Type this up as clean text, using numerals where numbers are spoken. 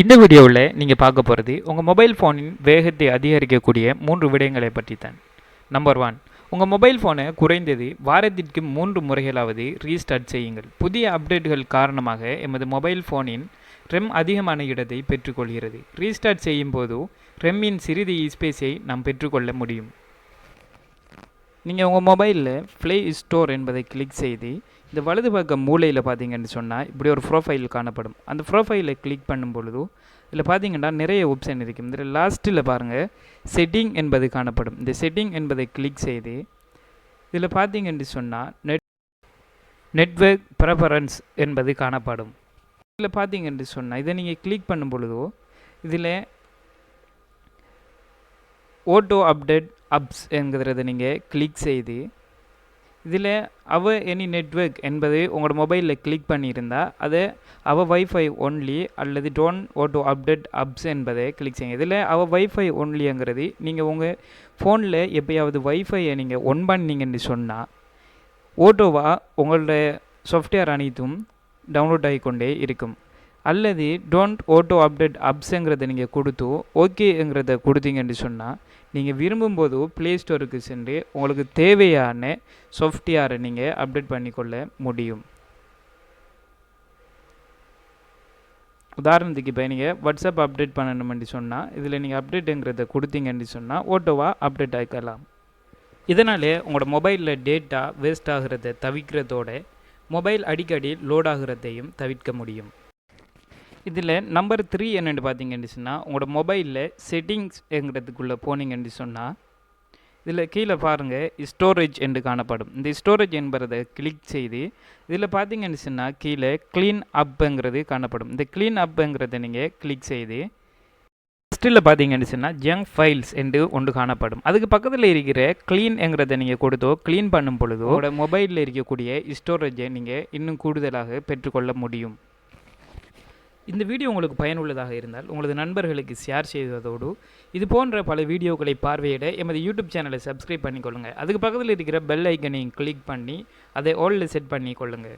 இந்த வீடியோவில் நீங்கள் பார்க்க போகிறது உங்கள் மொபைல் ஃபோனின் வேகத்தை அதிகரிக்கக்கூடிய 3 விடயங்களை பற்றி தான். நம்பர் 1, உங்கள் மொபைல் ஃபோனை குறைந்தது வாரத்திற்கு 3 முறைகளாவது ரீஸ்டார்ட் செய்யுங்கள். புதிய அப்டேட்டுகள் காரணமாக எமது மொபைல் ஃபோனின் ரெம் அதிகமான இடத்தை பெற்றுக்கொள்கிறது. ரீஸ்டார்ட் செய்யும் போது ரெம்மின் சிறிது ஸ்பேஸை நாம் பெற்றுக்கொள்ள முடியும். நீங்கள் உங்கள் மொபைலில் ப்ளே ஸ்டோர் என்பதை கிளிக் செய்து இந்த வலது பக்கம் மூலையில் பார்த்தீங்கன்னு சொன்னால் இப்படி ஒரு ப்ரொஃபைல் காணப்படும். அந்த ப்ரொஃபைலை கிளிக் பண்ணும் பொழுது இதில் பார்த்தீங்கன்னா நிறைய ஆப்ஷன் இருக்கும். இதில் லாஸ்ட்டில் பாருங்கள் செட்டிங் என்பது காணப்படும். இந்த செட்டிங் என்பதை கிளிக் செய்து இதில் பார்த்தீங்கன்னு சொன்னால் நெட்வொர்க் ப்ரெஃபரன்ஸ் என்பது காணப்படும். இதில் பார்த்தீங்கன்னு சொன்னால் இதை நீங்கள் கிளிக் பண்ணும் பொழுதோ இதில் ஓட்டோ அப்டேட் அப்ஸ் என்கிறத நீங்கள் கிளிக் செய்து இதில் எனி நெட்வொர்க் என்பது உங்களோட மொபைலில் கிளிக் பண்ணியிருந்தால் அதை வைஃபை ஒன்லி அல்லது டோன்ட் ஓட்டோ அப்டேட் அப்ஸ் என்பதை கிளிக் செய்யுங்க. இதில் வைஃபை ஒன்லிங்கிறது நீங்கள் உங்கள் ஃபோனில் எப்போயாவது வைஃபையை நீங்கள் ஒன் பண்ணிங்கன்னு சொன்னால் ஓட்டோவாக உங்களோட சாஃப்ட்வேர் அனைத்தும் டவுன்லோட் ஆகிக்கொண்டே இருக்கும். அல்லது டோன்ட் ஓட்டோ அப்டேட் அப்ஸுங்கிறத நீங்கள் கொடுத்து ஓகேங்கிறத கொடுத்தீங்கன்னு சொன்னால் நீங்கள் விரும்பும்போது ப்ளே ஸ்டோருக்கு சென்று உங்களுக்கு தேவையான சாஃப்ட்வேரை நீங்கள் அப்டேட் பண்ணிக்கொள்ள முடியும். உதாரணத்துக்கு இப்போ நீங்கள் வாட்ஸ்அப் அப்டேட் பண்ணணும்னு சொன்னால் இதில் நீங்கள் அப்டேட்டுங்கிறத கொடுத்தீங்கன்னு சொன்னால் ஓட்டோவாக அப்டேட் ஆகிக்கலாம். இதனால் உங்களோட மொபைலில் டேட்டா வேஸ்ட் ஆகிறத தவிர்க்கிறதோட மொபைல் அடிக்கடி லோட் ஆகிறதையும் தவிர்க்க முடியும். இதில் நம்பர் 3 என்னென்னு பார்த்தீங்கன்னு சொன்னால் உங்களோட மொபைலில் செட்டிங்ஸ்ங்கிறதுக்குள்ளே போனீங்கன்னு சொன்னால் இதில் கீழே பாருங்கள் ஸ்டோரேஜ் என்று காணப்படும். இந்த ஸ்டோரேஜ் என்பதை கிளிக் செய்து இதில் பார்த்தீங்கன்னு சொன்னால் கீழே க்ளீன் அப்புங்கிறது காணப்படும். இந்த க்ளீன் அப்புங்கிறத நீங்கள் கிளிக் செய்து ஃபஸ்ட்டில் பார்த்தீங்கன்னு சொன்னால் ஜங்க் ஃபைல்ஸ் என்று ஒன்று காணப்படும். அதுக்கு பக்கத்தில் இருக்கிற க்ளீன்ங்கிறத நீங்கள் கொடுத்தோ க்ளீன் பண்ணும் பொழுதோ உங்களோட மொபைலில் இருக்கக்கூடிய ஸ்டோரேஜை நீங்கள் இன்னும் கூடுதலாக பெற்றுக்கொள்ள முடியும். இந்த வீடியோ உங்களுக்கு பயனுள்ளதாக இருந்தால் உங்களது நண்பர்களுக்கு ஷேர் செய்வதோடு இது போன்ற பல வீடியோக்களை பார்வையிட எமது யூடியூப் சேனலை சப்ஸ்கிரைப் பண்ணிக்கொள்ளுங்கள். அதுக்கு பக்கத்தில் இருக்கிற பெல் ஐக்கனையும் கிளிக் பண்ணி அதை ஆல்ல செட் பண்ணிக்கொள்ளுங்கள்.